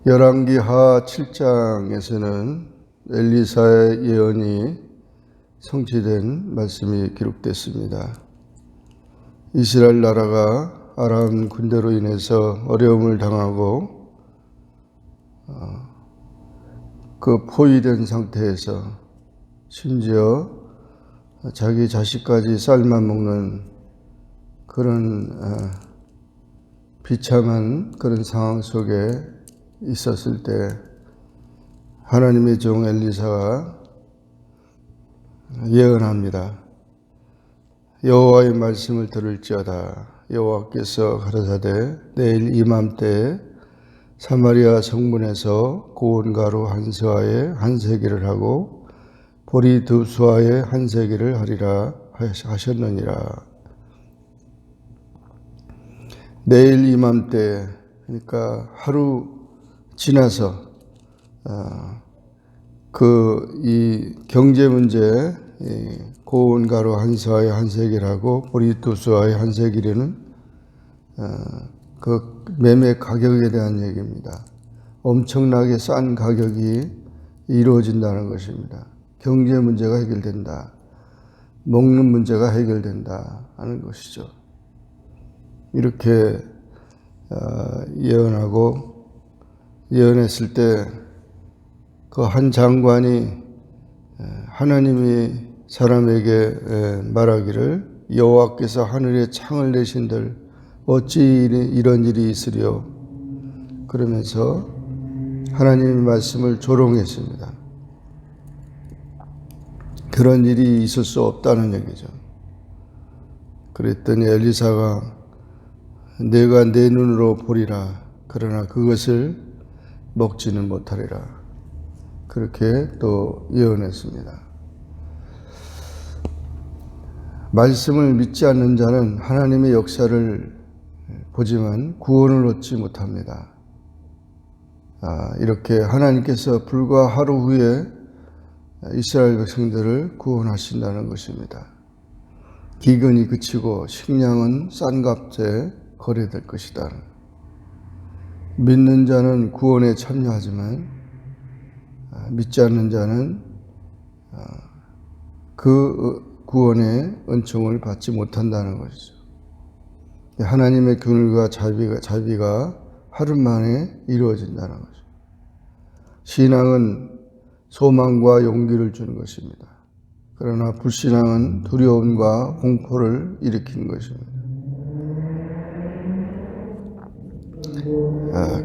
열왕기하 7장에서는 엘리사의 예언이 성취된 말씀이 기록됐습니다. 이스라엘 나라가 아람 군대로 인해서 어려움을 당하고 그 포위된 상태에서 심지어 자기 자식까지 쌀만 먹는 그런 비참한 그런 상황 속에 있었을 때 하나님의 종 엘리사가 예언합니다. 여호와의 말씀을 들을지어다. 여호와께서 가라사대 내일 이맘때에 사마리아 성문에서 고운 가루 한 서아에 한 세기를 하고 보리 두 수아에 한 세기를 하리라 하셨느니라. 내일 이맘때, 그러니까 하루 지나서 이 경제 문제, 고운 가루 한 서아에 한 세기를 하고 보리 두 수아에 한 세기는 그 매매 가격에 대한 얘기입니다. 엄청나게 싼 가격이 이루어진다는 것입니다. 경제 문제가 해결된다. 먹는 문제가 해결된다 하는 것이죠. 이렇게 예언했을 때 그 한 장관이 하나님이 사람에게 말하기를 여호와께서 하늘에 창을 내신들 어찌 이런 일이 있으리요? 그러면서 하나님의 말씀을 조롱했습니다. 그런 일이 있을 수 없다는 얘기죠. 그랬더니 엘리사가 내가 내 눈으로 보리라. 그러나 그것을 먹지는 못하리라. 그렇게 또 예언했습니다. 말씀을 믿지 않는 자는 하나님의 역사를 보지만 구원을 얻지 못합니다. 이렇게 하나님께서 불과 하루 후에 이스라엘 백성들을 구원하신다는 것입니다. 기근이 그치고 식량은 싼 값에 거래될 것이다. 믿는 자는 구원에 참여하지만 믿지 않는 자는 그 구원의 은총을 받지 못한다는 것이죠. 하나님의 균일과 자비가 하루 만에 이루어진다는 거죠. 신앙은 소망과 용기를 주는 것입니다. 그러나 불신앙은 두려움과 공포를 일으키는 것입니다.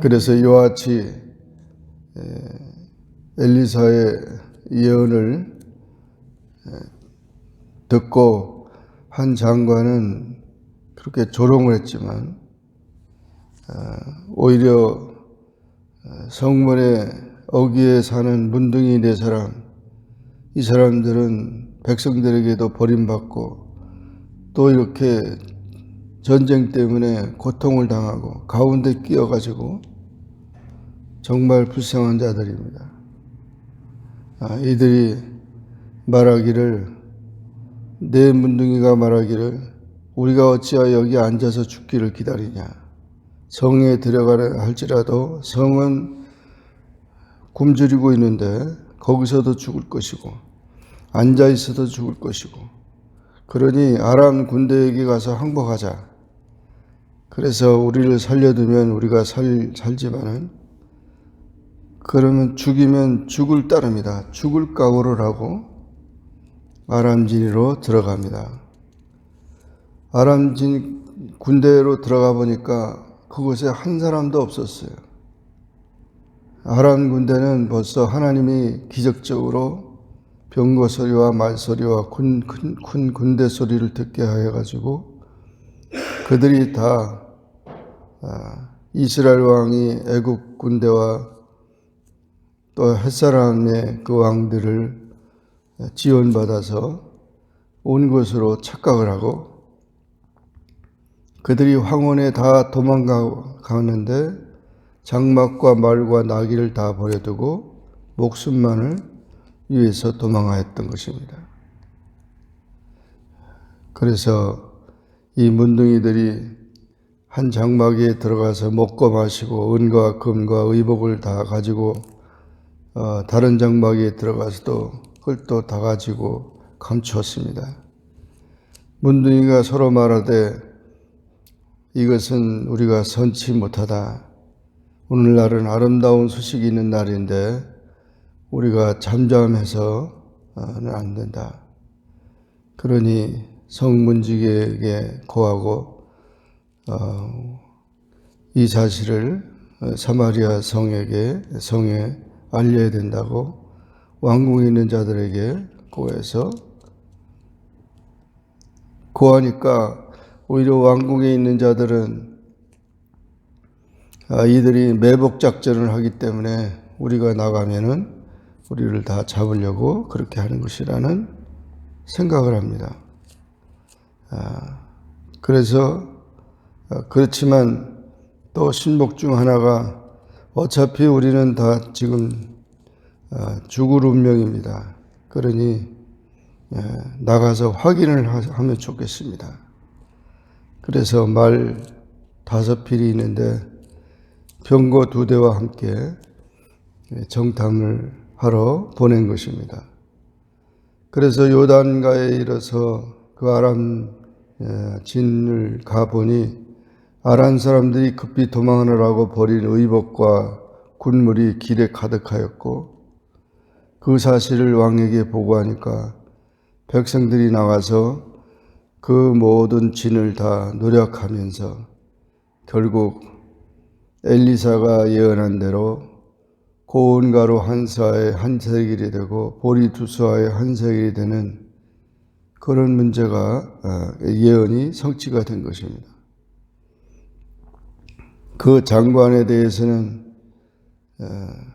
그래서 이와 같이 엘리사의 예언을 듣고 한 장관은 그렇게 조롱을 했지만 오히려 성문에 어귀에 사는 문둥이 네 사람, 이 사람들은 백성들에게도 버림받고 또 이렇게 전쟁 때문에 고통을 당하고 가운데 끼어가지고 정말 불쌍한 자들입니다. 이들이 말하기를, 내 문둥이가 말하기를 우리가 어찌하여 여기 앉아서 죽기를 기다리냐. 성에 들어가려 할지라도 성은 굶주리고 있는데 거기서도 죽을 것이고 앉아있어도 죽을 것이고, 그러니 아람 군대에게 가서 항복하자. 그래서 우리를 살려두면 우리가 살지만은 그러면 죽이면 죽을 따름이다. 죽을 각오를 하고 아람진으로 들어갑니다. 아람진 군대로 들어가 보니까 그곳에 한 사람도 없었어요. 아람 군대는 벌써 하나님이 기적적으로 병거 소리와 말 소리와 큰 군대 소리를 듣게 해가지고 그들이 다 이스라엘 왕이 애국 군대와 또 햇사람의 그 왕들을 지원받아서 온 것으로 착각을 하고 그들이 황혼에 다 도망가는데 장막과 말과 나귀를 다 버려두고 목숨만을 위해서 도망하였던 것입니다. 그래서 이 문둥이들이 한 장막에 들어가서 먹고 마시고 은과 금과 의복을 다 가지고 다른 장막에 들어가서도 그걸 또 다 가지고 감추었습니다. 문둥이가 서로 말하되 이것은 우리가 선치 못하다. 오늘날은 아름다운 소식이 있는 날인데 우리가 잠잠해서는 안 된다. 그러니 성문지기에게 고하고 이 사실을 사마리아 성에 알려야 된다고 왕궁에 있는 자들에게 고해서 고하니까 오히려 왕궁에 있는 자들은 이들이 매복 작전을 하기 때문에 우리가 나가면은 우리를 다 잡으려고 그렇게 하는 것이라는 생각을 합니다. 그래서 그렇지만 또 신복 중 하나가 어차피 우리는 다 지금 죽을 운명입니다. 그러니 나가서 확인을 하면 좋겠습니다. 그래서 말 5필이 있는데 병거 2대와 함께 정탐을 하러 보낸 것입니다. 그래서 요단가에 이르러서 그 아람 진을 가보니 아람 사람들이 급히 도망하느라고 버린 의복과 군물이 길에 가득하였고 그 사실을 왕에게 보고하니까 백성들이 나와서 그 모든 진을 다 노력하면서 결국 엘리사가 예언한 대로 고운 가루 한 사에 한 세겔이 되고 보리 2수아에 한 세겔이 되는 그런 문제가 예언이 성취가 된 것입니다. 그 장관에 대해서는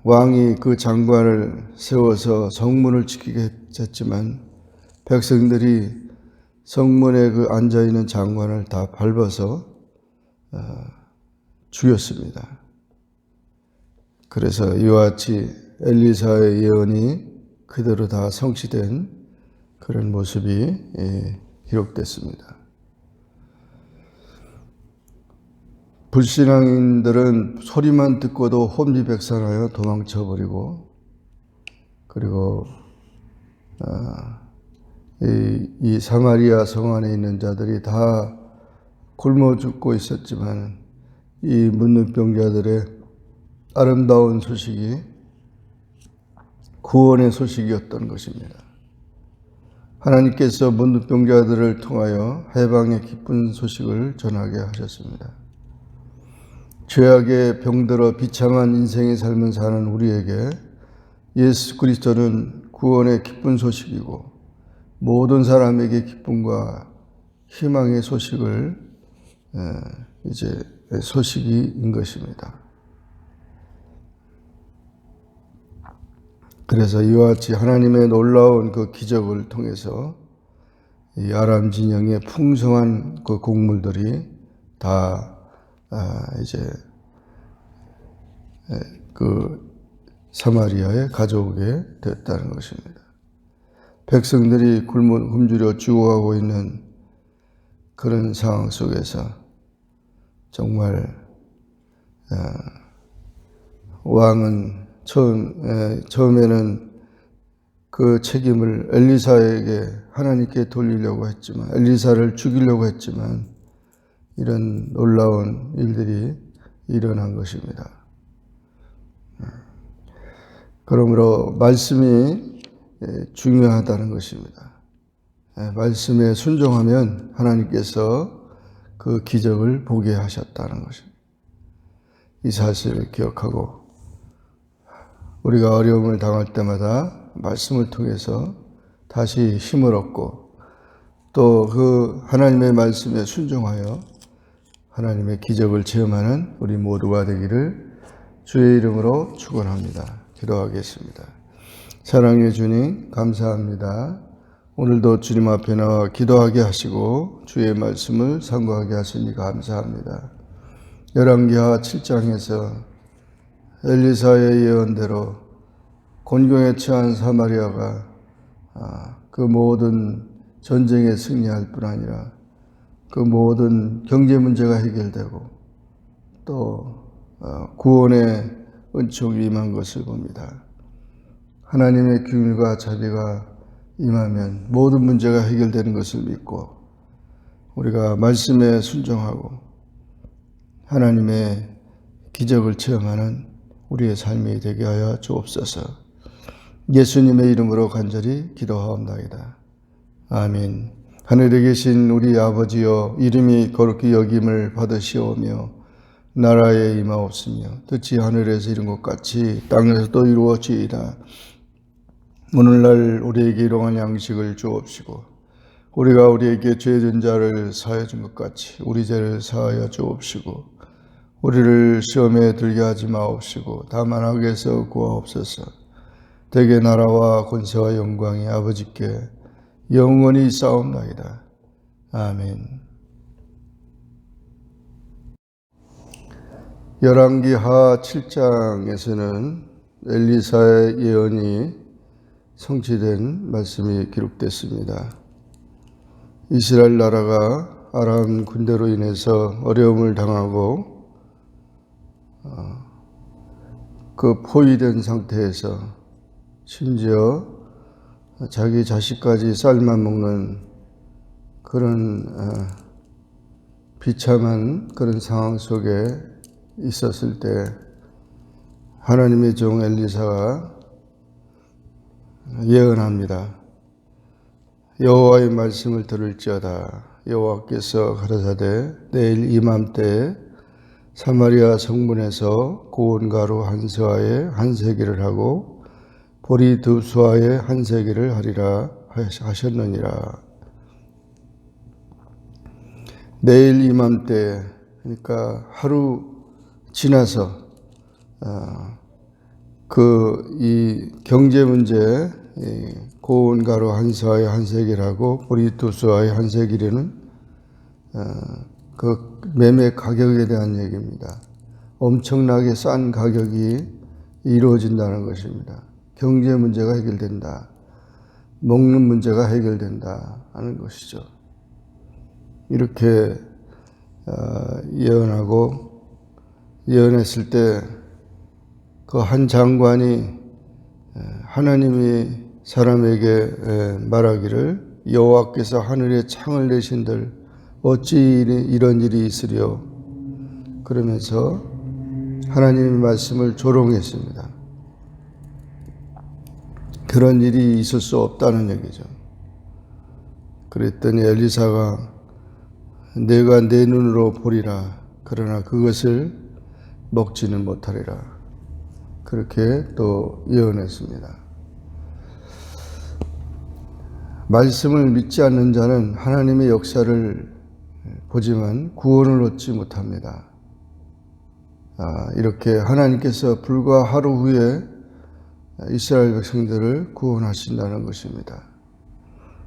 왕이 그 장관을 세워서 성문을 지키게 했지만 백성들이 성문에 그 앉아있는 장관을 다 밟아서 죽였습니다. 그래서 이와 같이 엘리사의 예언이 그대로 다 성취된 그런 모습이 기록됐습니다. 불신앙인들은 소리만 듣고도 혼비백산하여 도망쳐버리고 그리고 이 사마리아 성 안에 있는 자들이 다 굶어 죽고 있었지만 이 문둥병자들의 아름다운 소식이 구원의 소식이었던 것입니다. 하나님께서 문둥병자들을 통하여 해방의 기쁜 소식을 전하게 하셨습니다. 죄악의 병들어 비참한 인생의 삶을 사는 우리에게 예수 그리스도는 구원의 기쁜 소식이고 모든 사람에게 기쁨과 희망의 소식을 소식인 것입니다. 그래서 이와 같이 하나님의 놀라운 그 기적을 통해서 이 아람 진영의 풍성한 그 곡물들이 다 그 사마리아에 가져오게 됐다는 것입니다. 백성들이 굶주려 죽어가고 있는 그런 상황 속에서 정말 왕은 처음에는 그 책임을 엘리사에게 하나님께 돌리려고 했지만 엘리사를 죽이려고 했지만 이런 놀라운 일들이 일어난 것입니다. 그러므로 말씀이 중요하다는 것입니다. 말씀에 순종하면 하나님께서 그 기적을 보게 하셨다는 것입니다. 이 사실을 기억하고 우리가 어려움을 당할 때마다 말씀을 통해서 다시 힘을 얻고 또 그 하나님의 말씀에 순종하여 하나님의 기적을 체험하는 우리 모두가 되기를 주의 이름으로 축원합니다. 기도하겠습니다. 사랑의 주님 감사합니다. 오늘도 주님 앞에 나와 기도하게 하시고 주의 말씀을 상고하게 하시니 감사합니다. 열왕기하 7장에서 엘리사의 예언대로 곤경에 처한 사마리아가 그 모든 전쟁에 승리할 뿐 아니라 그 모든 경제 문제가 해결되고 또 구원의 은총이 임한 것을 봅니다. 하나님의 긍휼과 자비가 임하면 모든 문제가 해결되는 것을 믿고 우리가 말씀에 순종하고 하나님의 기적을 체험하는 우리의 삶이 되게 하여 주옵소서. 예수님의 이름으로 간절히 기도하옵나이다. 아멘. 하늘에 계신 우리 아버지여, 이름이 거룩히 여김을 받으시오며 나라에 임하옵시며 뜻이 하늘에서 이룬 것 같이 땅에서도 이루어지이다. 오늘날 우리에게 일용할 양식을 주옵시고 우리가 우리에게 죄진 자를 사하여 준 것 같이 우리 죄를 사하여 주옵시고 우리를 시험에 들게 하지 마옵시고 다만 악에서 구하옵소서. 대개 나라와 권세와 영광이 아버지께 영원히 싸움나이다. 아멘. 열왕기하 7장에서는 엘리사의 예언이 성취된 말씀이 기록됐습니다. 이스라엘 나라가 아람 군대로 인해서 어려움을 당하고 그 포위된 상태에서 심지어 자기 자식까지 쌀만 먹는 그런 비참한 그런 상황 속에 있었을 때 하나님의 종 엘리사가 예언합니다. 여호와의 말씀을 들을지어다. 여호와께서 가라사대 내일 이맘때에 사마리아 성문에서 고운 가루 한 서아에 한 세기를 하고 보리 두 수아에 한 세기를 하리라 하셨느니라. 내일 이맘때, 그러니까 하루 지나서 이 경제 문제, 고운 가루 한 서아에 한 세기를 하고 보리 두 수아에 한 세기는 그 매매 가격에 대한 얘기입니다. 엄청나게 싼 가격이 이루어진다는 것입니다. 경제 문제가 해결된다. 먹는 문제가 해결된다 하는 것이죠. 이렇게 예언했을 때 그 한 장관이 하나님이 사람에게 말하기를 여호와께서 하늘에 창을 내신들 어찌 이런 일이 있으리요? 그러면서 하나님의 말씀을 조롱했습니다. 그런 일이 있을 수 없다는 얘기죠. 그랬더니 엘리사가 내가 내 눈으로 보리라. 그러나 그것을 먹지는 못하리라. 그렇게 또 예언했습니다. 말씀을 믿지 않는 자는 하나님의 역사를 보지만 구원을 얻지 못합니다. 이렇게 하나님께서 불과 하루 후에 이스라엘 백성들을 구원하신다는 것입니다.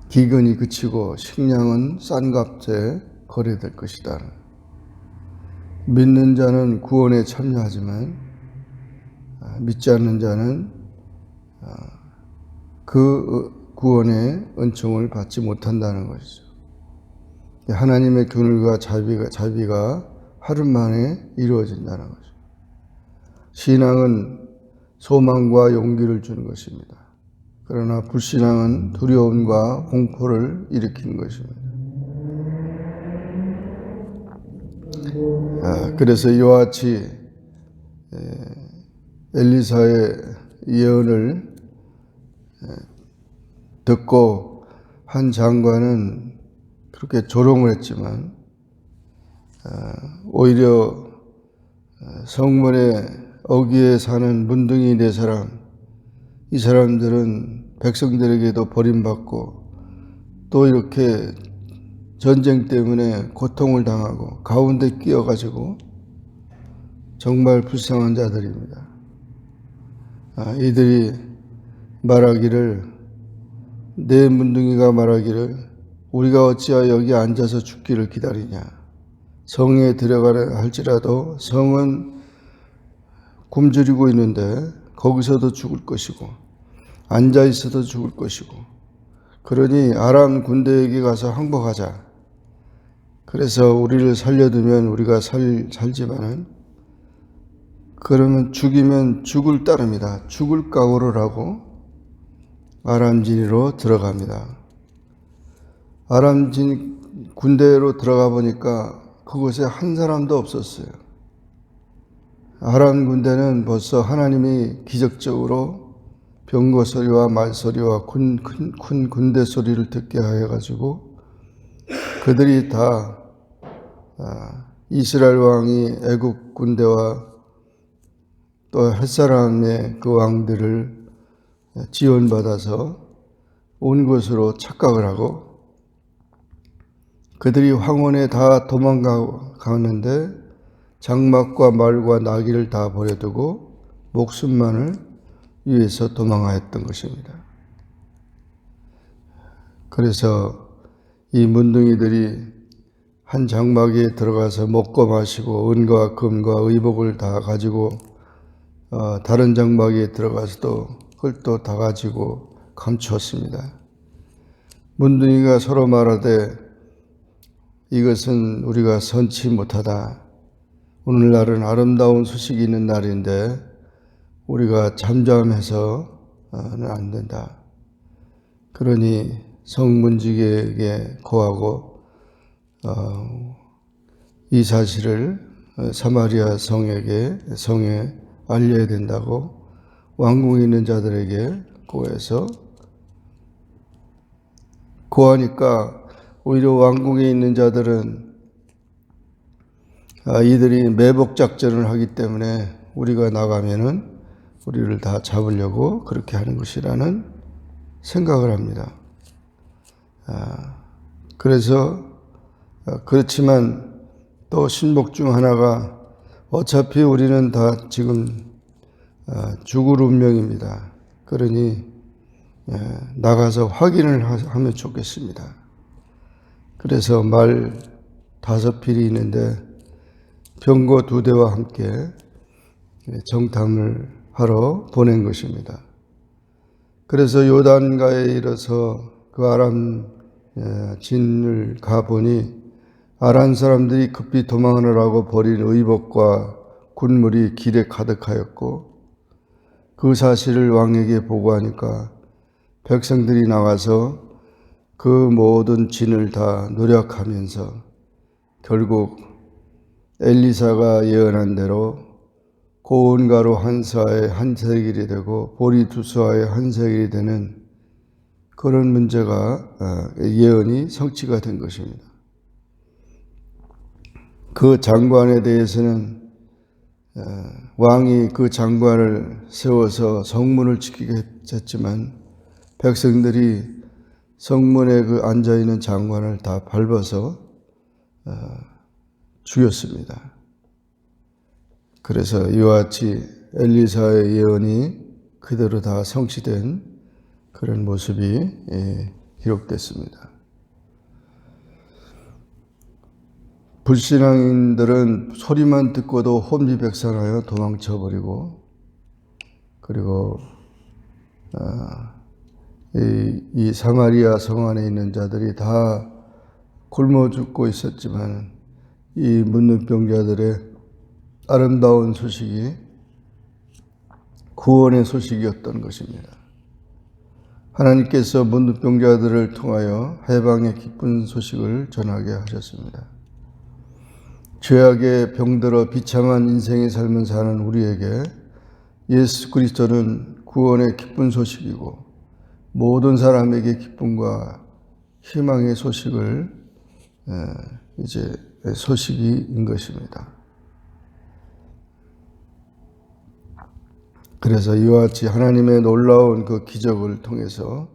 기근이 그치고 식량은 싼 값에 거래될 것이다. 믿는 자는 구원에 참여하지만 믿지 않는 자는 그 구원의 은총을 받지 못한다는 것이죠. 하나님의 긍휼과 자비가 하루 만에 이루어진다는 것이죠. 신앙은 소망과 용기를 주는 것입니다. 그러나 불신앙은 두려움과 공포를 일으키는 것입니다. 그래서 이와 같이 엘리사의 예언을 듣고 한 장관은 그렇게 조롱을 했지만 오히려 성문에 어귀에 사는 문둥이 네 사람, 이 사람들은 백성들에게도 버림받고 또 이렇게 전쟁 때문에 고통을 당하고 가운데 끼어가지고 정말 불쌍한 자들입니다. 이들이 말하기를, 내 문둥이가 말하기를 우리가 어찌하여 여기 앉아서 죽기를 기다리냐. 성에 들어가려 할지라도 성은 굶주리고 있는데 거기서도 죽을 것이고 앉아 있어도 죽을 것이고, 그러니 아람 군대에게 가서 항복하자. 그래서 우리를 살려두면 우리가 살지만은 그러면 죽이면 죽을 따릅니다. 죽을 각오를 하고 아람진으로 들어갑니다. 아람진 군대로 들어가 보니까 그곳에 한 사람도 없었어요. 아람 군대는 벌써 하나님이 기적적으로 병거 소리와 말소리와 큰 군대 소리를 듣게 해가지고 그들이 다 이스라엘 왕이 애국 군대와 또 햇사람의 그 왕들을 지원받아서 온 것으로 착각을 하고 그들이 황혼에 다 도망가는데 장막과 말과 나귀를 다 버려두고 목숨만을 위해서 도망하였던 것입니다. 그래서 이 문둥이들이 한 장막에 들어가서 먹고 마시고 은과 금과 의복을 다 가지고 다른 장막에 들어가서도 그걸 또 다 가지고 감추었습니다. 문둥이가 서로 말하되 이것은 우리가 선치 못하다. 오늘날은 아름다운 소식이 있는 날인데 우리가 잠잠해서는 안 된다. 그러니 성문지기에게 고하고 이 사실을 사마리아 성에 알려야 된다고 왕궁에 있는 자들에게 고해서 고하니까 오히려 왕궁에 있는 자들은 이들이 매복 작전을 하기 때문에 우리가 나가면은 우리를 다 잡으려고 그렇게 하는 것이라는 생각을 합니다. 그래서 그렇지만 또 신복 중 하나가 어차피 우리는 다 지금 죽을 운명입니다. 그러니 나가서 확인을 하면 좋겠습니다. 그래서 말 5필이 있는데 병거 2대와 함께 정탐을 하러 보낸 것입니다. 그래서 요단가에 이르러서 그 아람 진을 가보니 아람 사람들이 급히 도망하느라고 버린 의복과 군물이 길에 가득하였고 그 사실을 왕에게 보고하니까 백성들이 나와서 그 모든 진을 다 노력하면서 결국 엘리사가 예언한 대로 고운 가루 한 사에 한 세겔이 되고 보리 2수아에 한 세겔이 되는 그런 문제가 예언이 성취가 된 것입니다. 그 장관에 대해서는 왕이 그 장관을 세워서 성문을 지키게 했지만 백성들이 성문에 그 앉아있는 장관을 다 밟아서 죽였습니다. 그래서 이와 같이 엘리사의 예언이 그대로 다 성취된 그런 모습이 기록됐습니다. 불신앙인들은 소리만 듣고도 혼비백산하여 도망쳐버리고 그리고 이 사마리아 성 안에 있는 자들이 다 굶어 죽고 있었지만 이 문둥병자들의 아름다운 소식이 구원의 소식이었던 것입니다. 하나님께서 문둥병자들을 통하여 해방의 기쁜 소식을 전하게 하셨습니다. 죄악에 병들어 비참한 인생의 삶을 사는 우리에게 예수 그리스도는 구원의 기쁜 소식이고 모든 사람에게 기쁨과 희망의 소식을 이제 소식인 것입니다. 그래서 이와 같이 하나님의 놀라운 그 기적을 통해서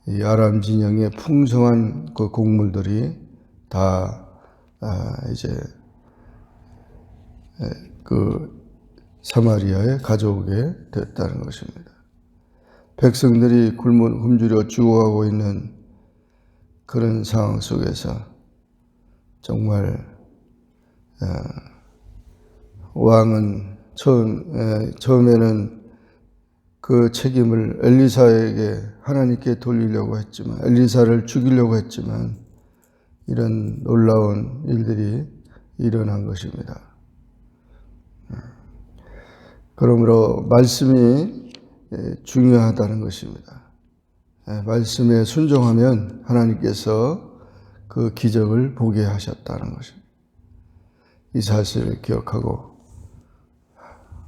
이 아람 진영의 풍성한 그 곡물들이 다 이제 그 사마리아에 가져오게 됐다는 것입니다. 백성들이 굶주려 죽어가고 있는 그런 상황 속에서 정말 왕은 처음에는 그 책임을 엘리사에게 하나님께 돌리려고 했지만 엘리사를 죽이려고 했지만 이런 놀라운 일들이 일어난 것입니다. 그러므로 말씀이 중요하다는 것입니다. 말씀에 순종하면 하나님께서 그 기적을 보게 하셨다는 것입니다. 이 사실을 기억하고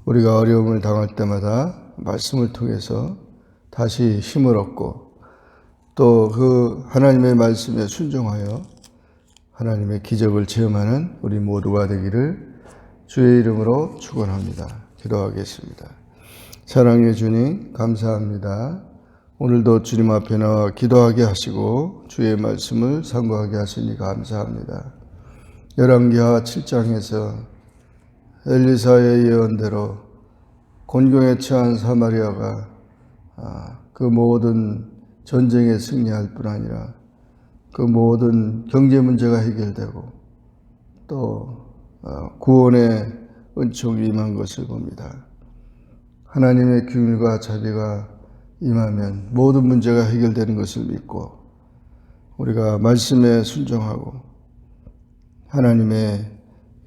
우리가 어려움을 당할 때마다 말씀을 통해서 다시 힘을 얻고 또 그 하나님의 말씀에 순종하여 하나님의 기적을 체험하는 우리 모두가 되기를 주의 이름으로 축원합니다. 기도하겠습니다. 사랑의 주님 감사합니다. 오늘도 주님 앞에 나와 기도하게 하시고 주의 말씀을 상고하게 하시니 감사합니다. 열왕기하 7장에서 엘리사의 예언대로 곤경에 처한 사마리아가 그 모든 전쟁에 승리할 뿐 아니라 그 모든 경제 문제가 해결되고 또 구원의 은총이 임한 것을 봅니다. 하나님의 긍휼과 자비가 임하면 모든 문제가 해결되는 것을 믿고 우리가 말씀에 순종하고 하나님의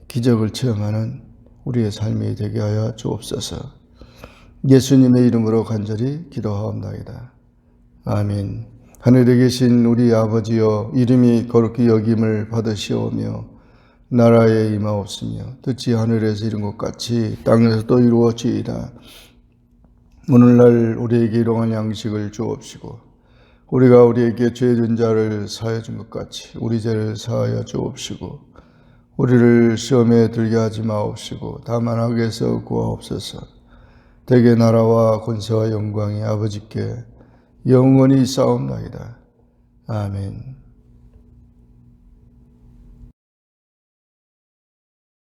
기적을 체험하는 우리의 삶이 되게 하여 주옵소서. 예수님의 이름으로 간절히 기도하옵나이다. 아멘. 하늘에 계신 우리 아버지여, 이름이 거룩히 여김을 받으시오며 나라에 임하옵시며 뜻이 하늘에서 이룬 것 같이 땅에서도 이루어지이다. 오늘날 우리에게 일용할 양식을 주옵시고 우리가 우리에게 죄진 자를 사하여 준 것 같이 우리 죄를 사하여 주옵시고 우리를 시험에 들게 하지 마옵시고 다만 악에서 구하옵소서. 대개 나라와 권세와 영광이 아버지께 영원히 싸움나이다. 아멘.